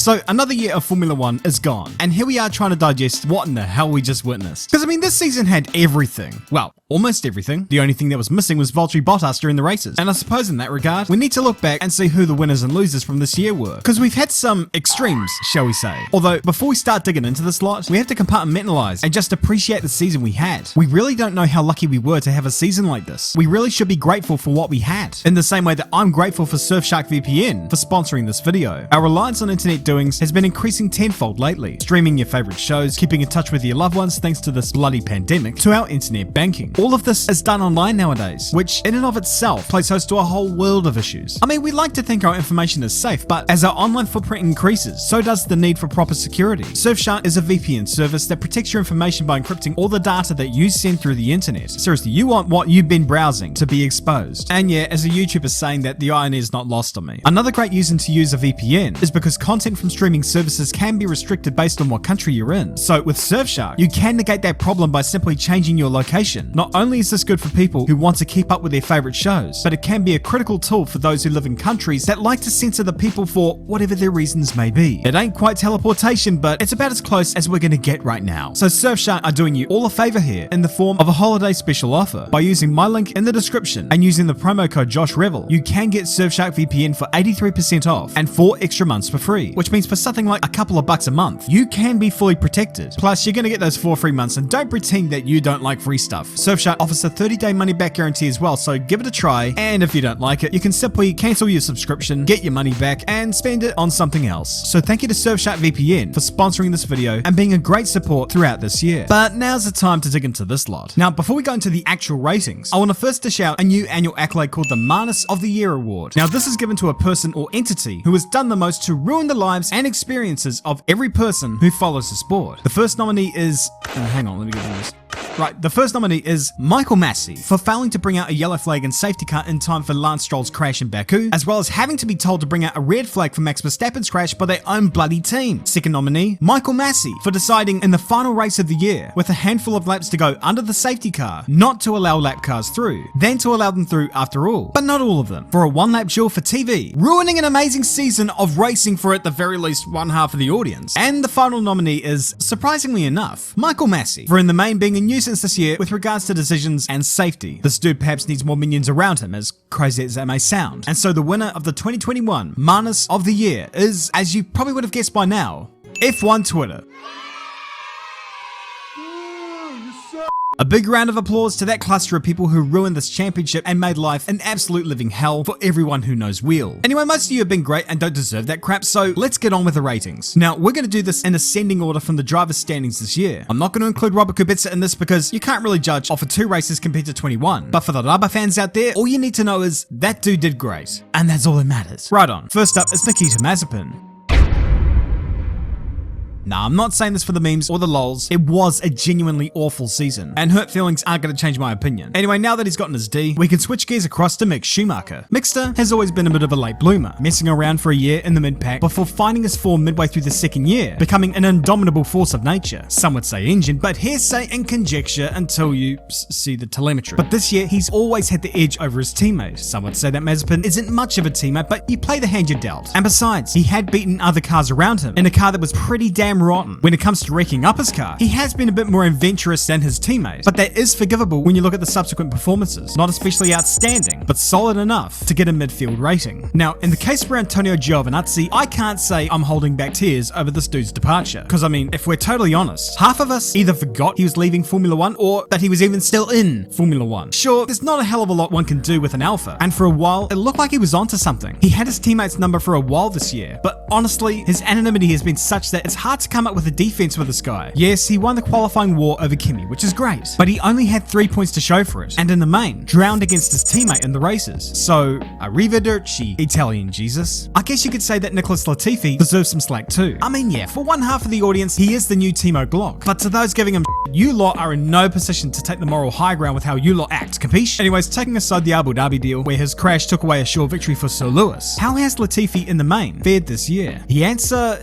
So another year of Formula 1 is gone, and here we are trying to digest what in the hell we just witnessed. Because I mean, this season had everything. Well, almost everything. The only thing that was missing was Valtteri Bottas during the races. And I suppose in that regard, we need to look back and see who the winners and losers from this year were. Because we've had some extremes, shall we say. Although, before we start digging into this lot, we have to compartmentalize and just appreciate the season we had. We really don't know how lucky we were to have a season like this. We really should be grateful for what we had. In the same way that I'm grateful for Surfshark VPN for sponsoring this video. Our reliance on internet doings has been increasing tenfold lately. Streaming your favorite shows, keeping in touch with your loved ones thanks to this bloody pandemic, to our internet banking. All of this is done online nowadays, which in and of itself plays host to a whole world of issues. I mean, we like to think our information is safe, but as our online footprint increases, so does the need for proper security. Surfshark is a VPN service that protects your information by encrypting all the data that you send through the internet. Seriously, you want what you've been browsing to be exposed. And yeah, as a YouTuber saying that, the irony is not lost on me. Another great reason to use a VPN is because content from streaming services can be restricted based on what country you're in. So with Surfshark, you can negate that problem by simply changing your location. Not only is this good for people who want to keep up with their favorite shows, but it can be a critical tool for those who live in countries that like to censor the people for whatever their reasons may be. It ain't quite teleportation, but it's about as close as we're gonna get right now. So Surfshark are doing you all a favor here in the form of a holiday special offer. By using my link in the description and using the promo code JoshRevel, you can get Surfshark VPN for 83% off and 4 extra months for free, which means for something like a couple of bucks a month, you can be fully protected. Plus, you're gonna get those 4 free months, and don't pretend that you don't like free stuff. Surfshark offers a 30-day money-back guarantee as well, so give it a try, and if you don't like it, you can simply cancel your subscription, get your money back, and spend it on something else. So thank you to Surfshark VPN for sponsoring this video and being a great support throughout this year. But now's the time to dig into this lot. Now, before we go into the actual ratings, I want to first dish out a new annual accolade called the Manus of the Year Award. Now, this is given to a person or entity who has done the most to ruin the lives and experiences of every person who follows the sport. The first nominee is... hang on, let me get this. Right, the first nominee is Michael Masi for failing to bring out a yellow flag and safety car in time for Lance Stroll's crash in Baku, as well as having to be told to bring out a red flag for Max Verstappen's crash by their own bloody team. Second nominee, Michael Masi for deciding in the final race of the year, with a handful of laps to go under the safety car, not to allow lap cars through, then to allow them through after all. But not all of them, for a one-lap duel for TV, ruining an amazing season of racing for at the very least one half of the audience. And the final nominee is, surprisingly enough, Michael Masi, for in the main being a nuisance this year with regards to decisions and safety. This dude perhaps needs more minions around him, as crazy as that may sound. And so the winner of the 2021 Manus of the Year is, as you probably would have guessed by now, F1 Twitter. A big round of applause to that cluster of people who ruined this championship and made life an absolute living hell for everyone who knows wheel. Anyway, most of you have been great and don't deserve that crap, so let's get on with the ratings. Now, we're going to do this in ascending order from the driver's standings this year. I'm not going to include Robert Kubica in this because you can't really judge off of 2 races compared to 21. But for the rubber fans out there, all you need to know is that dude did great. And that's all that matters. Right on. First up is Nikita Mazapin. Nah, I'm not saying this for the memes or the lols. It was a genuinely awful season, and hurt feelings aren't going to change my opinion. Anyway, now that he's gotten his D, we can switch gears across to Mick Schumacher. Mickster has always been a bit of a late bloomer, messing around for a year in the mid-pack before finding his form midway through the second year, becoming an indomitable force of nature. Some would say engine, but hearsay and conjecture until you see the telemetry. But this year, he's always had the edge over his teammate. Some would say that Mazepin isn't much of a teammate, but you play the hand you're dealt. And besides, he had beaten other cars around him in a car that was pretty damn rotten. When it comes to wrecking up his car, he has been a bit more adventurous than his teammate, but that is forgivable when you look at the subsequent performances. Not especially outstanding, but solid enough to get a midfield rating. Now, in the case for Antonio Giovinazzi, I can't say I'm holding back tears over this dude's departure, because I mean, if we're totally honest, half of us either forgot he was leaving Formula 1 or that he was even still in Formula 1. Sure, there's not a hell of a lot one can do with an alpha, and for a while, it looked like he was onto something. He had his teammate's number for a while this year, but honestly, his anonymity has been such that it's hard to come up with a defense with this guy. Yes, he won the qualifying war over Kimi, which is great, but he only had 3 points to show for it, and in the main, drowned against his teammate in the races. So, arrivederci, Italian Jesus. I guess you could say that Nicholas Latifi deserves some slack too. I mean, yeah, for one half of the audience, he is the new Timo Glock, but to those giving him you lot are in no position to take the moral high ground with how you lot act, capiche? Anyways, taking aside the Abu Dhabi deal, where his crash took away a sure victory for Sir Lewis, how has Latifi in the main fared this year? The answer,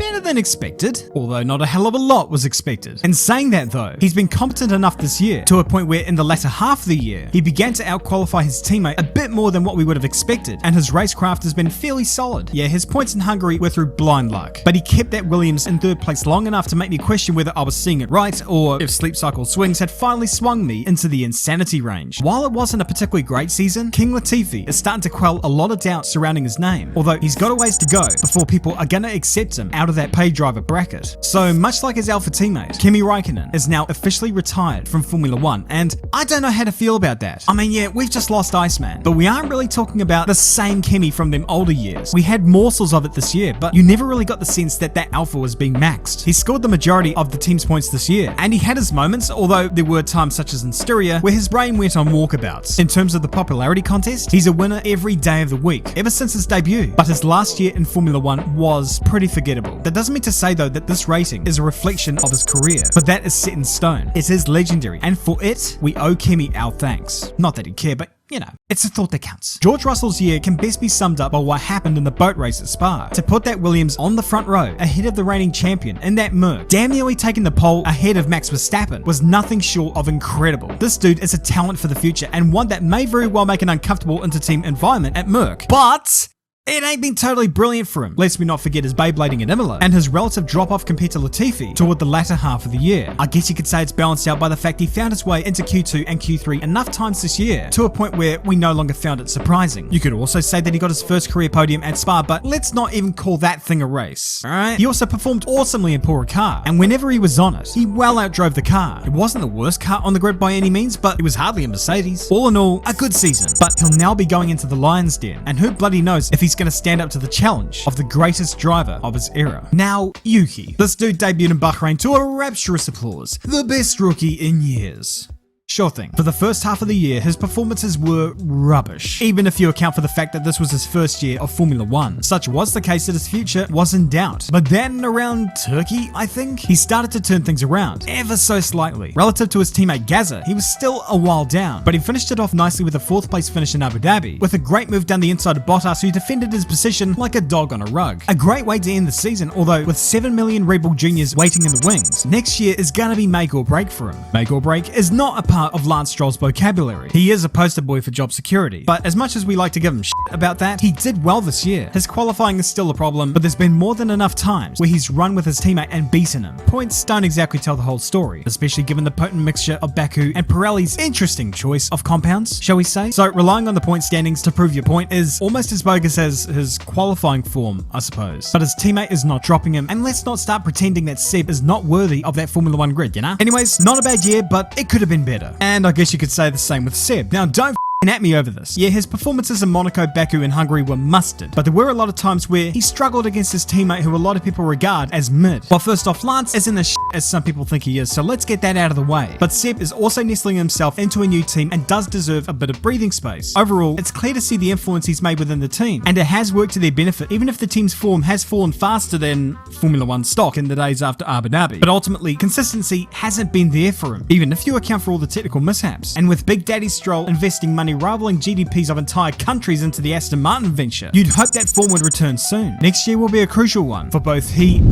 better than expected, although not a hell of a lot was expected. In saying that though, he's been competent enough this year to a point where in the latter half of the year, he began to outqualify his teammate a bit more than what we would have expected, and his racecraft has been fairly solid. Yeah, his points in Hungary were through blind luck, but he kept that Williams in third place long enough to make me question whether I was seeing it right, or if sleep cycle swings had finally swung me into the insanity range. While it wasn't a particularly great season, King Latifi is starting to quell a lot of doubt surrounding his name, although he's got a ways to go before people are gonna accept him out of that paid driver bracket. So much like his Alpha teammate, Kimi Räikkönen is now officially retired from Formula 1, and I don't know how to feel about that. I mean, yeah, we've just lost Iceman, but we aren't really talking about the same Kimi from them older years. We had morsels of it this year, but you never really got the sense that Alpha was being maxed. He scored the majority of the team's points this year, and he had his moments, although there were times such as in Styria where his brain went on walkabouts. In terms of the popularity contest, he's a winner every day of the week, ever since his debut, but his last year in Formula 1 was pretty forgettable. That doesn't mean to say though that this rating is a reflection of his career, but that is set in stone. It is legendary, and for it, we owe Kimi our thanks. Not that he'd care, but you know, it's a thought that counts. George Russell's year can best be summed up by what happened in the boat race at Spa. To put that Williams on the front row, ahead of the reigning champion in that Merc, damn nearly taking the pole ahead of Max Verstappen, was nothing short of incredible. This dude is a talent for the future, and one that may very well make an uncomfortable inter-team environment at Merc. But it ain't been totally brilliant for him, lest we not forget his Beyblading at Imola, and his relative drop-off compared to Latifi toward the latter half of the year. I guess you could say it's balanced out by the fact he found his way into Q2 and Q3 enough times this year, to a point where we no longer found it surprising. You could also say that he got his first career podium at Spa, but let's not even call that thing a race, alright? He also performed awesomely in Paul Ricard, and whenever he was on it, he well outdrove the car. It wasn't the worst car on the grid by any means, but it was hardly a Mercedes. All in all, a good season, but he'll now be going into the Lion's Den, and who bloody knows if he's going to stand up to the challenge of the greatest driver of his era. Now, Yuki. This dude debuted in Bahrain to a rapturous applause. The best rookie in years. Sure thing. For the first half of the year, his performances were rubbish, even if you account for the fact that this was his first year of Formula 1. Such was the case that his future was in doubt. But then around Turkey, I think, he started to turn things around, ever so slightly. Relative to his teammate Gaza, he was still a while down, but he finished it off nicely with a 4th place finish in Abu Dhabi, with a great move down the inside of Bottas, who defended his position like a dog on a rug. A great way to end the season, although with 7 million Red Bull Juniors waiting in the wings, next year is gonna be make or break for him. Make or break is not a part of Lance Stroll's vocabulary. He is a poster boy for job security, but as much as we like to give him shit about that, he did well this year. His qualifying is still a problem, but there's been more than enough times where he's run with his teammate and beaten him. Points don't exactly tell the whole story, especially given the potent mixture of Baku and Pirelli's interesting choice of compounds, shall we say? So relying on the point standings to prove your point is almost as bogus as his qualifying form, I suppose. But his teammate is not dropping him, and let's not start pretending that Seb is not worthy of that Formula 1 grid, you know? Anyways, not a bad year, but it could have been better. And I guess you could say the same with Seb. Now don't at me over this. Yeah, his performances in Monaco, Baku, and Hungary were mustard, but there were a lot of times where he struggled against his teammate who a lot of people regard as mid. Well, first off, Lance isn't as as some people think he is, so let's get that out of the way. But Seb is also nestling himself into a new team and does deserve a bit of breathing space. Overall, it's clear to see the influence he's made within the team, and it has worked to their benefit, even if the team's form has fallen faster than Formula 1 stock in the days after Abu Dhabi. But ultimately, consistency hasn't been there for him, even if you account for all the technical mishaps. And with Big Daddy Stroll investing money rivaling GDPs of entire countries into the Aston Martin venture, you'd hope that form would return soon. Next year will be a crucial one for both he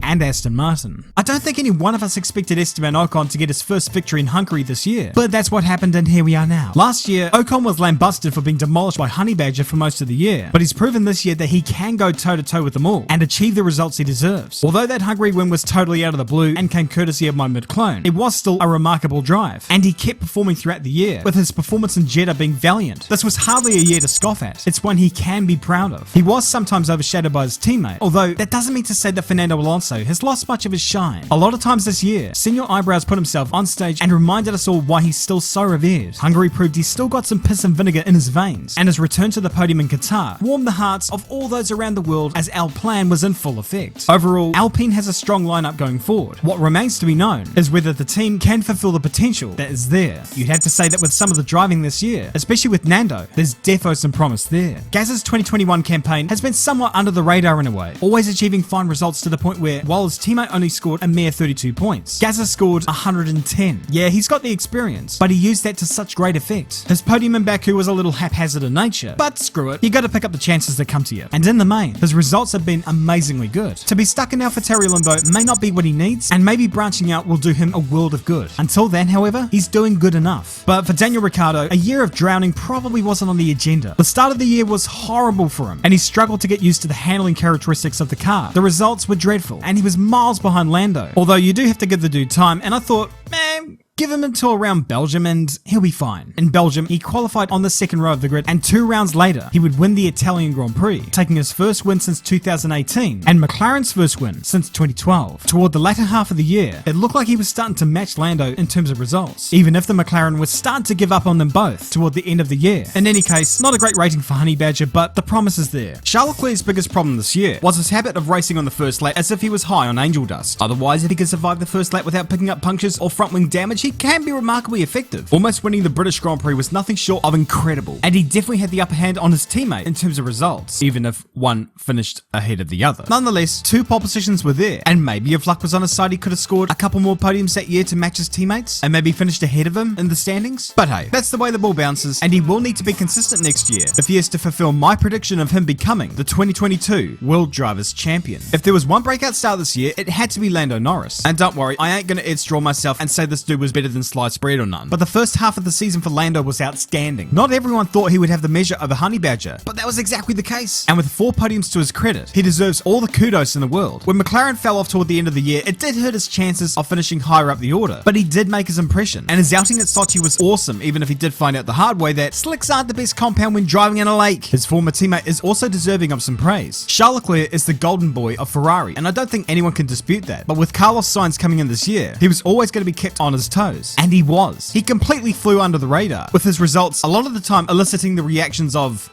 and Aston Martin. I don't think any one of us expected Esteban Ocon to get his first victory in Hungary this year, but that's what happened and here we are now. Last year, Ocon was lambasted for being demolished by Honey Badger for most of the year, but he's proven this year that he can go toe-to-toe with them all and achieve the results he deserves. Although that Hungary win was totally out of the blue and came courtesy of my mid-clone, it was still a remarkable drive, and he kept performing throughout the year, with his performance in Jeddah being valiant. This was hardly a year to scoff at. It's one he can be proud of. He was sometimes overshadowed by his teammate, although that doesn't mean to say that Fernando Alonso has lost much of his shine. A lot of times this year, Senor Eyebrows put himself on stage and reminded us all why he's still so revered. Hungary proved he's still got some piss and vinegar in his veins, and his return to the podium in Qatar warmed the hearts of all those around the world as Alpine was in full effect. Overall, Alpine has a strong lineup going forward. What remains to be known is whether the team can fulfill the potential that is there. You'd have to say that with some of the driving this year, especially with Nando, there's defo some promise there. Gaz's 2021 campaign has been somewhat under the radar in a way, always achieving fine results to the point where while his teammate only scored a mere 32 points. Gazza scored 110. Yeah, he's got the experience, but he used that to such great effect. His podium in Baku was a little haphazard in nature, but screw it, you gotta pick up the chances that come to you. And in the main, his results have been amazingly good. To be stuck in AlphaTauri limbo may not be what he needs, and maybe branching out will do him a world of good. Until then, however, he's doing good enough. But for Daniel Ricciardo, a year of drowning probably wasn't on the agenda. The start of the year was horrible for him, and he struggled to get used to the handling characteristics of the car. The results were dreadful, and he was miles behind Lando. Although you do have to give the dude time, and I thought, man, give him until around Belgium and he'll be fine. In Belgium, he qualified on the second row of the grid, and 2 rounds later, he would win the Italian Grand Prix, taking his first win since 2018 and McLaren's first win since 2012. Toward the latter half of the year, it looked like he was starting to match Lando in terms of results, even if the McLaren was starting to give up on them both toward the end of the year. In any case, not a great rating for Honey Badger, but the promise is there. Charles Leclerc's biggest problem this year was his habit of racing on the first lap as if he was high on angel dust. Otherwise, if he could survive the first lap without picking up punctures or front wing damage, he can be remarkably effective. Almost winning the British Grand Prix was nothing short of incredible, and he definitely had the upper hand on his teammate in terms of results, even if one finished ahead of the other. Nonetheless, 2 pole positions were there, and maybe if luck was on his side, he could have scored a couple more podiums that year to match his teammates, and maybe finished ahead of him in the standings. But hey, that's the way the ball bounces, and he will need to be consistent next year if he is to fulfill my prediction of him becoming the 2022 World Drivers Champion. If there was one breakout star this year, it had to be Lando Norris. And don't worry, I ain't gonna Ed Straw myself and say this dude was better than sliced bread or none. But the first half of the season for Lando was outstanding. Not everyone thought he would have the measure of a Honey Badger, but that was exactly the case. And with 4 podiums to his credit, he deserves all the kudos in the world. When McLaren fell off toward the end of the year, it did hurt his chances of finishing higher up the order, but he did make his impression. And his outing at Sochi was awesome, even if he did find out the hard way that slicks aren't the best compound when driving in a lake. His former teammate is also deserving of some praise. Charles Leclerc is the golden boy of Ferrari, and I don't think anyone can dispute that. But with Carlos Sainz coming in this year, he was always going to be kept on his toes. And he was. He completely flew under the radar, with his results a lot of the time eliciting the reactions of,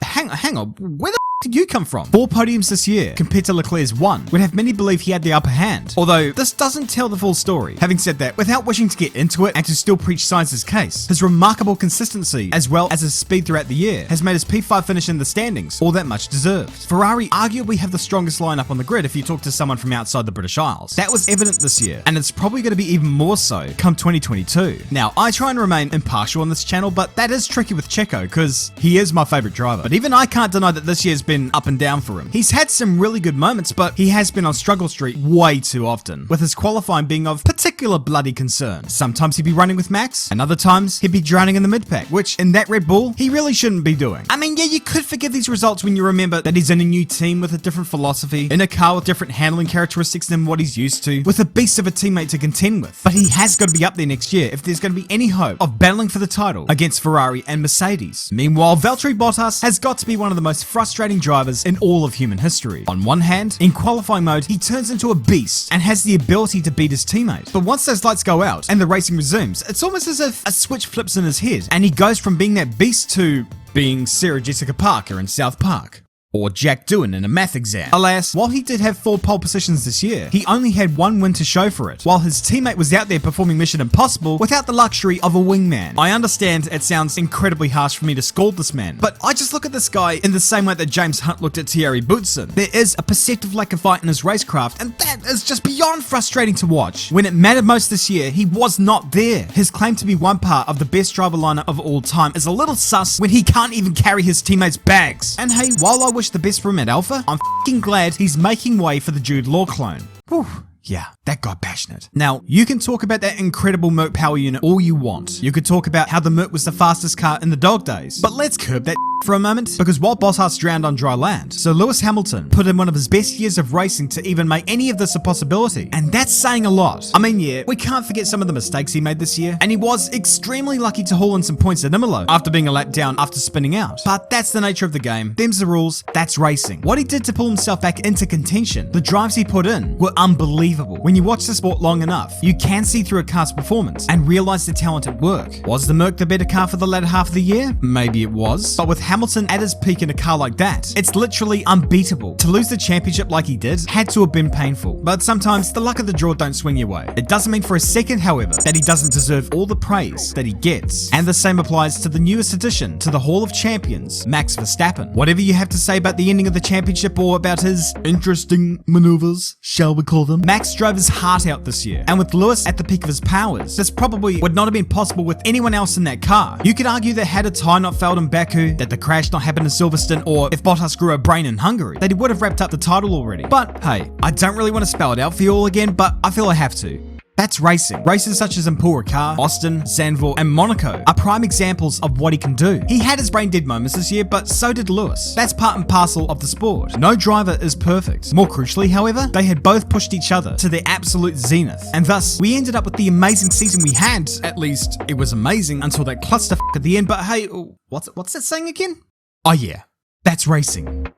hang on, where the did you come from? 4 podiums this year, compared to Leclerc's 1, would have many believe he had the upper hand. Although, this doesn't tell the full story. Having said that, without wishing to get into it and to still preach Sainz's case, his remarkable consistency, as well as his speed throughout the year, has made his P5 finish in the standings all that much deserved. Ferrari arguably have the strongest lineup on the grid if you talk to someone from outside the British Isles. That was evident this year, and it's probably going to be even more so come 2022. Now, I try and remain impartial on this channel, but that is tricky with Checo, because he is my favourite driver. But even I can't deny that this year's been up and down for him. He's had some really good moments, but he has been on struggle street way too often, with his qualifying being of particular bloody concern. Sometimes he'd be running with Max, and other times he'd be drowning in the mid-pack, which in that Red Bull, he really shouldn't be doing. I mean, yeah, you could forgive these results when you remember that he's in a new team with a different philosophy, in a car with different handling characteristics than what he's used to, with a beast of a teammate to contend with. But he has got to be up there next year if there's going to be any hope of battling for the title against Ferrari and Mercedes. Meanwhile, Valtteri Bottas has got to be one of the most frustrating drivers in all of human history. On one hand, in qualifying mode, he turns into a beast and has the ability to beat his teammate. But once those lights go out and the racing resumes, it's almost as if a switch flips in his head and he goes from being that beast to being Sarah Jessica Parker in South Park. Or Jack Doohan in a math exam. Alas, while he did have 4 pole positions this year, he only had 1 win to show for it, while his teammate was out there performing Mission Impossible without the luxury of a wingman. I understand it sounds incredibly harsh for me to scold this man, but I just look at this guy in the same way that James Hunt looked at Thierry Boutsen. There is a perceptive lack of fight in his racecraft, and that is just beyond frustrating to watch. When it mattered most this year, he was not there. His claim to be one part of the best driver lineup of all time is a little sus when he can't even carry his teammates' bags. And hey, while I wish the best for him at Alpha, I'm f***ing glad he's making way for the Jude Law clone. Whew. Yeah, that got passionate. Now, you can talk about that incredible Merc power unit all you want. You could talk about how the Merc was the fastest car in the dog days. But let's curb that for a moment, because while Bottas drowned on dry land, Sir Lewis Hamilton put in one of his best years of racing to even make any of this a possibility. And that's saying a lot. I mean, yeah, we can't forget some of the mistakes he made this year, and he was extremely lucky to haul in some points at Imola after being a lap down after spinning out. But that's the nature of the game. Them's the rules, that's racing. What he did to pull himself back into contention, the drives he put in, were unbelievable. unbelievable. When you watch the sport long enough, you can see through a car's performance and realize the talent at work. Was the Merc the better car for the latter half of the year? Maybe it was. But with Hamilton at his peak in a car like that, it's literally unbeatable. To lose the championship like he did had to have been painful. But sometimes the luck of the draw don't swing your way. It doesn't mean for a second, however, that he doesn't deserve all the praise that he gets. And the same applies to the newest addition to the Hall of Champions, Max Verstappen. Whatever you have to say about the ending of the championship or about his interesting maneuvers, shall we call them, Max drove his heart out this year. And with Lewis at the peak of his powers, this probably would not have been possible with anyone else in that car. You could argue that had a tie not failed in Baku, that the crash not happened in Silverstone, or if Bottas grew a brain in Hungary, that he would have wrapped up the title already. But hey, I don't really want to spell it out for you all again, but I feel I have to. That's racing. Races such as in Paul Ricard, Aston, Zandvoort, and Monaco are prime examples of what he can do. He had his brain dead moments this year, but so did Lewis. That's part and parcel of the sport. No driver is perfect. More crucially, however, they had both pushed each other to their absolute zenith. And thus, we ended up with the amazing season we had. At least, it was amazing until that clusterfuck at the end, but hey, what's that saying again? Oh yeah, that's racing.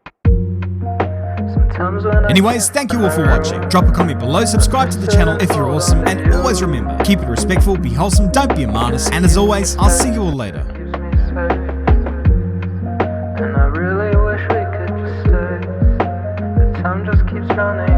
Anyways, thank you all for watching. Drop a comment below, subscribe to the channel if you're awesome, and always remember, keep it respectful, be wholesome, don't be a Manus, and as always, I'll see you all later. And I really wish we could just stay. The time just keeps running.